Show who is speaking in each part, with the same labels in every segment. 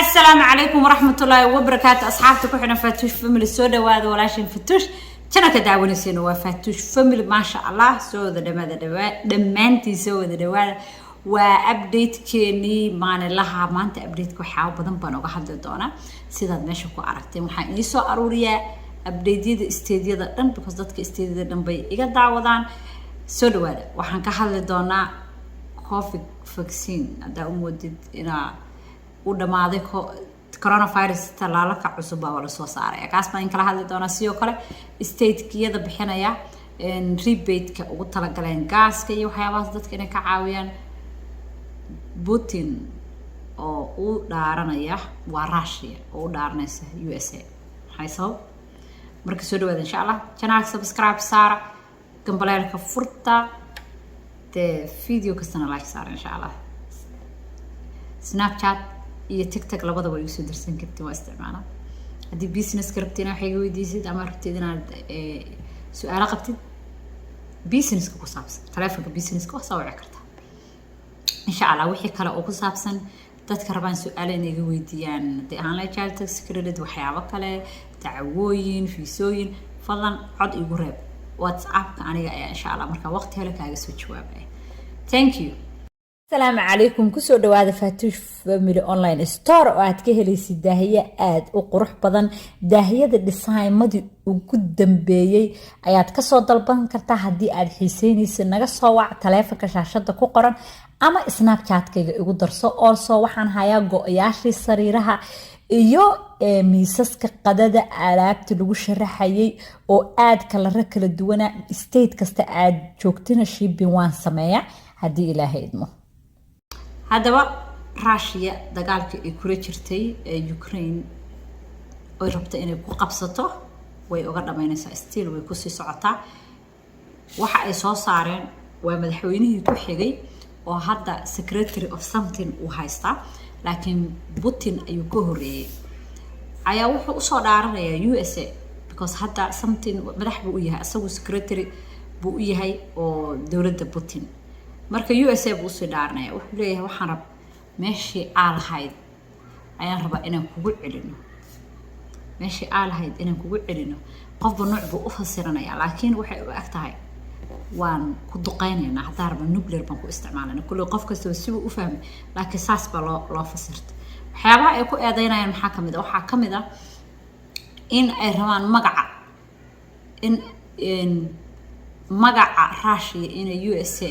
Speaker 1: السلام عليكم ورحمة الله وبركاته أصحابتكم إحنا فاتوش فاميلي سودا وهذا ولاشين فاتوش كنا كدعوني سنوا فاتوش فاميلي ما شاء الله سودا دمانتي سودا دواء وأبديت كني معنا لها ما أنت أبديت كحاو بدن بنوقع حد دونا سيدا مشكو عرفتي محن يسو أروريا أبديت استديا دن بقصدك استديا دن بي إيجا دعوان سودا وهذا وحن كحل دونا كوفيد فاكسين هذا أمودد إنا ودماده coronavirus talaala ka cusub baa la soo saaray kaas baan kala hadli doonaa sidoo kale state-kiyada bixinaya rebate-ka ugu tala galeen gaaska iyo waxyaabahaas dadka inay ka caawiyaan Putin oo uu dhaaranaya waa Russia oo u dhaaranaysa USA hayso marka soo dhawaada insha Allah channel subscribe saara gambaleelka furta de video kastana like saara insha Allah Snapchat iyo TikTok labadaba way soo dirsan kartaa waa isticmaalaa hadii business karabtina waxay weydiisid ama rabtid inaad su'aalo qabtid business ku saabsan taleefanka business ku soo wici kartaa insha Allah wixii kale oo ku saabsan dadka rabaan su'aalo inay iga weydiiyaan hadii aan la child tax credit waxyaabo kale dacwooyin fiisooyin fadlan cod igu reeb WhatsApp-ka aniga ayaa insha Allah marka waqti helo kaaga soo jawaabay thank you السلام عليكم كسو دواده فاتوش فاميلي اونلاين ستور oo aad ka helaysid daahiye aad u qurux badan daahiyada designmadi ugu dambeeyay ayaad ka soo dalban kartaa hadii aad xiiseynaysid naga soo wac taleefanka shaashada ku qoran ama Snapchat-kayga igu darso also waxaan hayaa go'yaashii sariiraha iyo miisaska qadada alaabta lagu sharaxayay oo aad kala duwana state kasta aad joogtina shipping waan sameeyaa hadii ilaahay idmo هذا راشيا دجالك يكون جرتي يوكرين وربط إنه بقبضته ويقدر ما ينسى ستيل ويكسي سعطة وحق صارين ومدحوينه يتوحجي وهذا secretary of something وهايستا لكن بوتين يكهري عيا وحق صار يا USA because هذا something مدح بويها أسوي secretary بويها أو دولة بوتين marka USA buu soo dhaarnay wuxuu leeyahay waxaan rab meeshii aalahayd ayaan rabaa inaan kugu celino meeshii aalahayd inaan kugu celino qofba nooc buu u fasiranaya laakiin waxay u agtahay waan ku duqeynaynaa hadaa raba nuclear baan ku isticmaalnaa kulli qof kasta si uu u fahmay laakiin saas baa loo fasirtay waxyaabaha ay ku eedeynayaan maxaa kamid ah waxaa kamid ah in ay rabaan magaca in magaca Russia in USA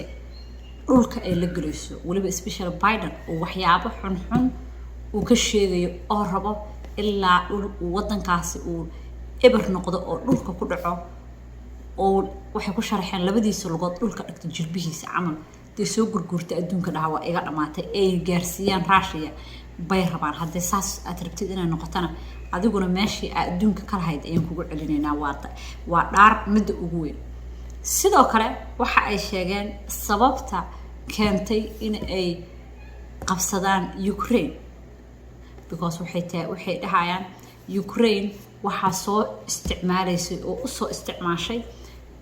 Speaker 1: dhulka ay la galayso waliba special Biden oo waxyaabo xun uu ka sheegayo oo rabo ilaa wadankaasi uu eber noqdo oo dhulka ku dhaco oo waxay ku sharaxeen labadiisa lugood dhulka dhigta jilbihiisa camal tii soo gurgurta adduunka dhaha waa iga dhamaatay ay gaarsiiyaan Russia bay rabaan hadii saas aad rabtid inay noqotana adiguna meeshii adduunka ka lahayd ayaan kugu celinaynaa waa dhaar mid ugu weyn sidoo kale waxa ay sheegeen sababta keentay in ay qabsadaan Ukraine because waxay dhahayaan Ukraine waxa soo isticmaalaysay oo soo isticmaashay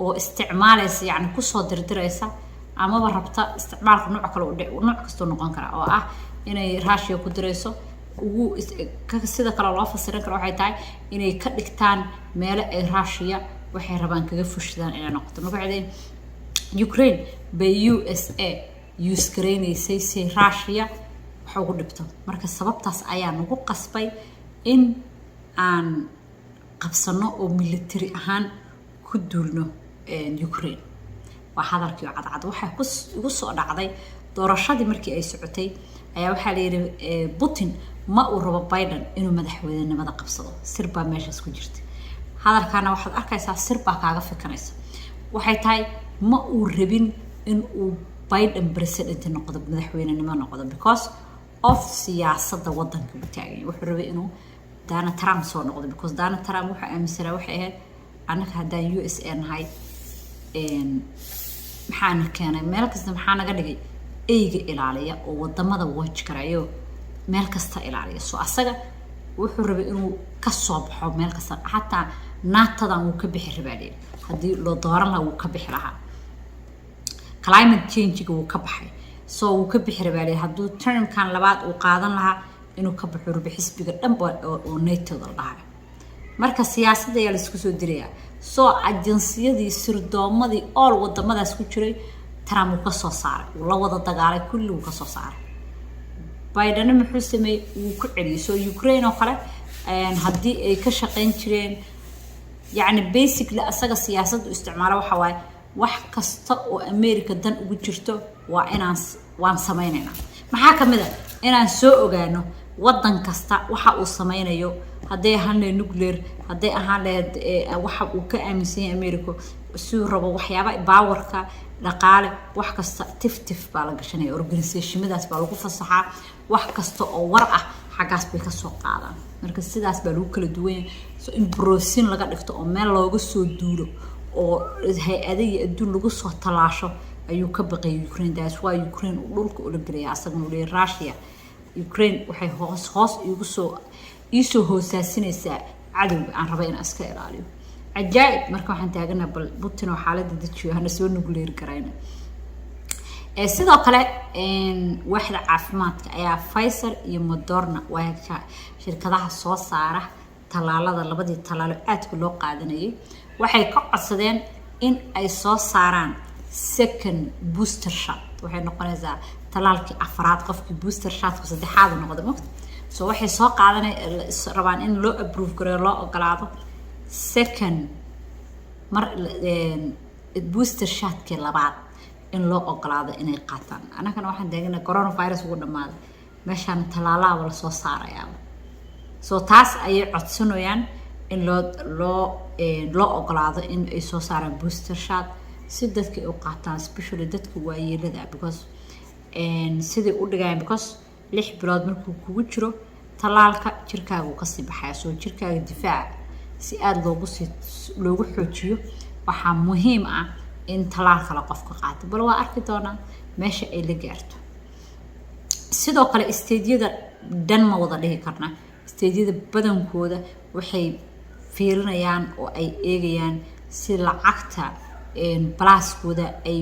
Speaker 1: oo isticmaalaysa yani ku soo dirdiraysa ama rabta isticmaalka nooc kale oo nooc kasto noqon kara oo ah inay Russia ku dirayso ugu sida kale loo fasirin karo waxay tahay inay ka dhigtaan meel ay Russia waxay rabaan kaga fushadaan inay noqoto magaceedeen Ukraine bay USA use gareynaysay si Russia waxa ugu dhibto marka sababtaas ayaa nagu qasbay in aan qabsano oo military ahaan ku duulno Ukraine waa hadalkii cadcad waxa ugu soo dhacday doorashadii markii ay socotay ayaa waxa la yiri Putin ma uu rabo Biden inuu madaxweynenimada qabsado sir baa meeshaas ku jirtay hadalkana waxaad arkaysaa sir baa kaaga fikanaysa waxay tahay ma uu rabin in uu Biden president noqdo madaxweynenimo noqdo because of siyaasadda wadanka uu taagay wuxuu rabay inuu Donald Trump soo noqdo because Donald Trump waxa aaminsanaa waxay ahayd anaka haddaan USA nahay maxaan keenay meel kasta maxaa naga dhigay eyga ilaaliya oo wadamada watch karayo meel kasta ilaaliya soo asaga wuxuu rabay inuu ka soo baxo meel kasta hatta naatadan uu ka bixi rabaa hadii loo dooran lahaa uu ka bixi lahaa climate change uu ka baxay so uu ka bixi rabaa haduu term kan labaad uu qaadan lahaa inuu ka baxo rubi xisbiga dhanba oo NATO dhahay marka siyaasadda ayaa la isku soo diraya soo ajansiyadii sirdoomadii all wadamadaas ku jiray Trump uu ka soo saaray la wada dagaalay kulli uu ka soo saaray Biden muxuu sameeyay uu ku celiyay soo Ukraine oo kale haddii ay ka shaqeyn jireen يعني basically asaga siyaasaddu isticmaalo waxa waay wax kasta oo America dan ugu jirto waa inaan waan sameeynaa maxaa kamid ah inaan soo ogaano wadan kasta waxa uu sameynayo haday ahaan nuclear haday ahaan waxa uu ka aaminsan yahay America soo rabo waxyaabo powerka dhaqaale wax kasta tif baa la gashanay organizationadaas baa lagu fasaxaa wax kasta oo war ah xagaas bay ka soo qaadaan marka sidaas baa lagu kala duwan so in brosin laga dhigto oo meel looga soo duulo oo hay'adaha adduun lagu soo talaasho ayuu ka baqay Ukraine daas waa Ukraine dhulka u lagalay asagna u leeyahay Russia Ukraine waxay hoos isu hoosaasinaysaa cadawga aan rabay in aska ilaaliyo ajaayib marka waxaan taaganahay bal Putin oo xaaladda dadkiisa hana soo nuclear garayna sidoo kale waaxda caafimaadka ayaa Pfizer iyo Moderna waa shirkadaha soo saara talaalada labadii talaalo aadka loo qaadanayay waxay ka codsadeen in ay soo saaraan second booster shot waxay noqonaysaa talaalkii afraad qofkii booster shot ka saddexaad noqdo waqti soo waxay soo qaadanay rabaan in loo approve gareeyo loo ogolaado second mar booster shot kii labaad in loo ogolaado inay qaataan anagana waxaan deeganaa coronavirus ugu dhamaaday meeshaan talaalaha la soo saarayaa soo taas ay codsanayaan in loo ogolaado in ay soo saaraan booster shot si dadka u qaataan especially dadka waayeelada because sidii u dhigayaan because 6 bilood markuu kugu jiro talaalka jirkaagu ka sii baxaya soo jirkaaga difaac si aad loogu xoojiyo waxa muhiim ah in talaalka la qofka qaato bal waa arki doonaa meesha ay la gaarto sidoo kale isteediyada dhan ma wada dhihi karna isteediyada badankooda waxay fiirinayaan oo ay eegayaan si lacagta balaaskooda ay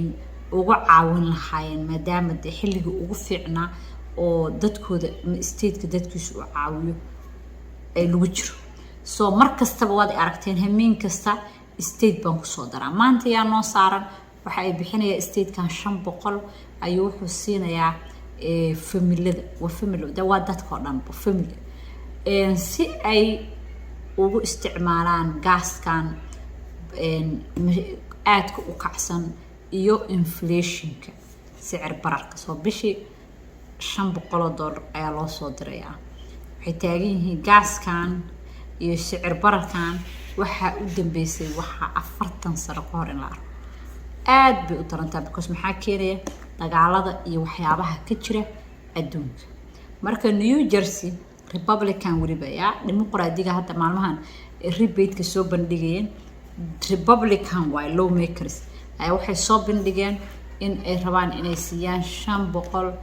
Speaker 1: uga caawin lahaayeen maadaama xilliga ugu fiicnaa oo dadkooda isteedka dadkiisu u caawiyo ay lagu jiro soo markastaba waad aragteen hameen kasta state bank soo daraa maanta yaa noo saaran waxa ay bixinaya state kan 500 ayuu wuxuu siinayaa familada waa familada waa dadka oo dhan family si ay ugu isticmaalaan gaaskan aadka u kacsan iyo inflationka sicir bararka soo bishii $500 ayaa loo soo dirayaa waxay taagan yihiin gaaskan iyo sicir bararkan waxa u dambeysay waxa 40 sano ka hor in la arko aad bay u tarantaa because maxaa keenaya dagaalada iyo waxyaabaha ka jira adduunka marka New Jersey Republican wariba yaa dimuqraadiga hadda maalmahan rebate ka soo bandhigeen Republican way lawmakers ay waxay soo bandhigeen in ay rabaan inay siiyaan 500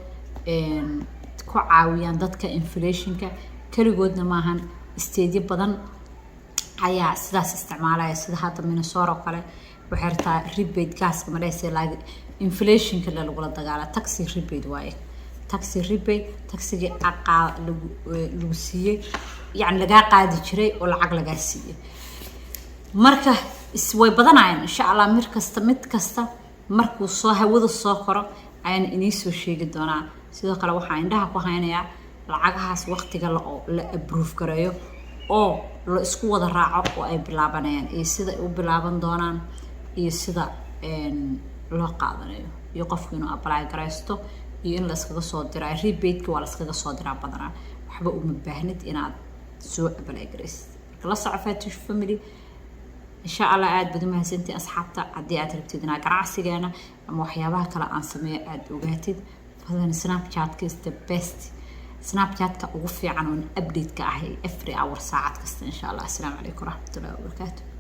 Speaker 1: ku caawiyaan dadka inflationka kaligoodna maahan isteedyo badan ayaa sidaas isticmaalaya sida hadda Minnesota kale waxay rabtaa rebate gaaska mareysay laag inflationka lagu la dagaala taxi rebate waaye taxi rebate taxiga lagu siiyay yani laga qaadi jiray oo lacag laga siiyay marka way badanayaan insha Allah mid kasta markuu soo hawada soo koro ayaan inii soo sheegi doonaa sidoo kale waxa indhaha ku haynayaa lacagahaas waqtiga la approve gareeyo oo la isku wada raaco oo ay bilaabanayaan iyo sida u bilaaban doonaan iyo sida loo qaadanayo iyo qofku inuu apply gareysto iyo in la iskaga soo diraa rebate waa la iskaga soo diraa badanaa waxba uma baahnid inaad soo apply gareysid la socofato family insha Allah aad badan ma hasantii asxaabta hadii aad rabtid inaad ganacsigeena ama waxyaabaha kale aan sameeyo aad ogaatid fadlan Snapchat is the best Snapchat ka ugu fiican oo update ka ah every hour saacad kasta insha Allah. Assalamu alaykum warahmatullahi wabarakatuh.